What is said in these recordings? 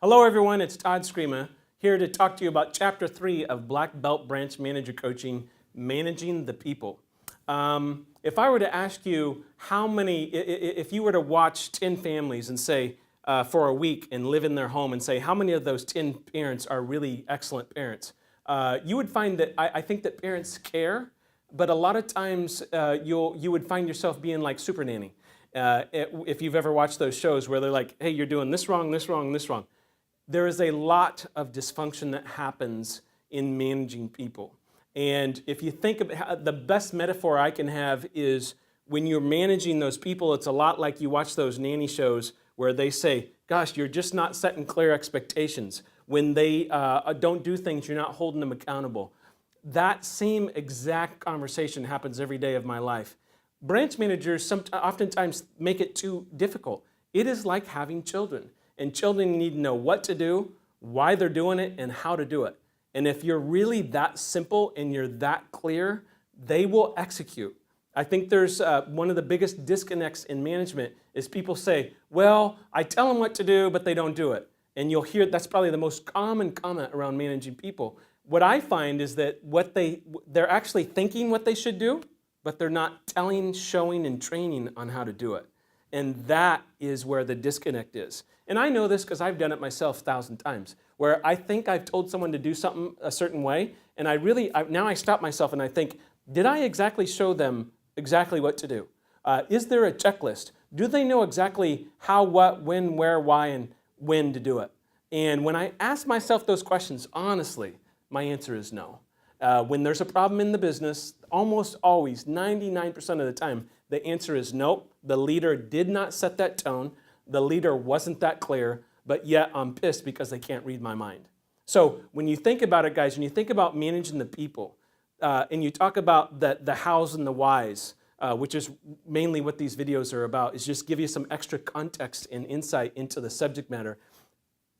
Hello everyone, it's Todd Screama here to talk to you about Chapter 3 of Black Belt Branch Manager Coaching, Managing the People. If I were to ask you if you were to watch 10 families and say, for a week and live in their home and say, how many of those 10 parents are really excellent parents? You would find that I think that parents care, but a lot of times you would find yourself being like Super Nanny. If you've ever watched those shows where they're like, hey, you're doing this wrong, this wrong, this wrong. There is a lot of dysfunction that happens in managing people. And if you think of the best metaphor I can have is when you're managing those people, it's a lot like you watch those nanny shows where they say, gosh, you're just not setting clear expectations. When they don't do things, you're not holding them accountable. That same exact conversation happens every day of my life. Branch managers oftentimes make it too difficult. It is like having children. And children need to know what to do, why they're doing it, and how to do it. And if you're really that simple and you're that clear, they will execute. I think there's one of the biggest disconnects in management is people say, well, I tell them what to do, but they don't do it. And you'll hear that's probably the most common comment around managing people. What I find is that they're actually thinking what they should do, but they're not telling, showing, and training on how to do it. And that is where the disconnect is. And I know this because I've done it myself 1,000 times, where I think I've told someone to do something a certain way, and now I stop myself and I think, did I exactly show them exactly what to do? Is there a checklist? Do they know exactly how, what, when, where, why, and when to do it? And when I ask myself those questions, honestly, my answer is no. When there's a problem in the business, almost always, 99% of the time, the answer is nope. The leader did not set that tone. The leader wasn't that clear, but yet I'm pissed because they can't read my mind. So when you think about it, guys, when you think about managing the people, and you talk about the hows and the whys, which is mainly what these videos are about, is just give you some extra context and insight into the subject matter.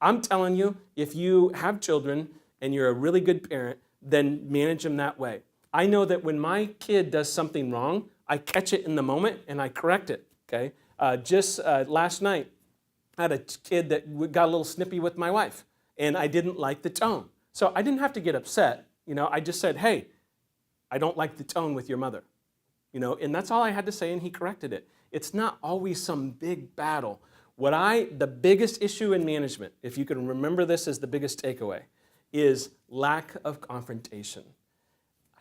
I'm telling you, if you have children and you're a really good parent, then manage them that way. I know that when my kid does something wrong, I catch it in the moment and I correct it, okay? Just last night, I had a kid that got a little snippy with my wife, and I didn't like the tone. So I didn't have to get upset. I just said, hey, I don't like the tone with your mother. And that's all I had to say, and he corrected it. It's not always some big battle. The biggest issue in management, if you can remember this as the biggest takeaway, is lack of confrontation.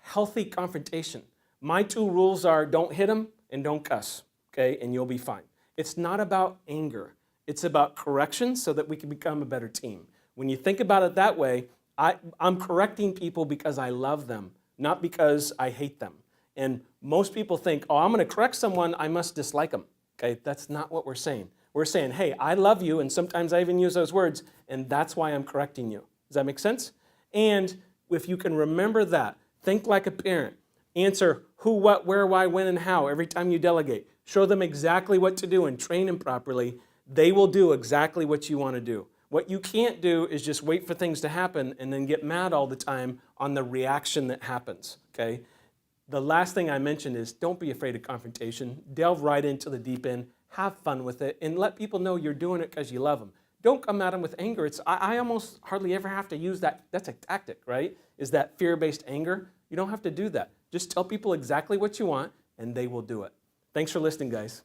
Healthy confrontation. My 2 rules are don't hit them and don't cuss, okay, and you'll be fine. It's not about anger. It's about correction so that we can become a better team. When you think about it that way, I'm correcting people because I love them, not because I hate them. And most people think, oh, I'm going to correct someone, I must dislike them. Okay, that's not what we're saying. We're saying, hey, I love you, and sometimes I even use those words, and that's why I'm correcting you. Does that make sense? And if you can remember that, think like a parent. Answer who, what, where, why, when, and how every time you delegate. Show them exactly what to do and train them properly. They will do exactly what you want to do. What you can't do is just wait for things to happen and then get mad all the time on the reaction that happens, okay? The last thing I mentioned is don't be afraid of confrontation. Delve right into the deep end. Have fun with it and let people know you're doing it because you love them. Don't come at them with anger. I almost hardly ever have to use that. That's a tactic, right? Is that fear-based anger? You don't have to do that. Just tell people exactly what you want and they will do it. Thanks for listening, guys.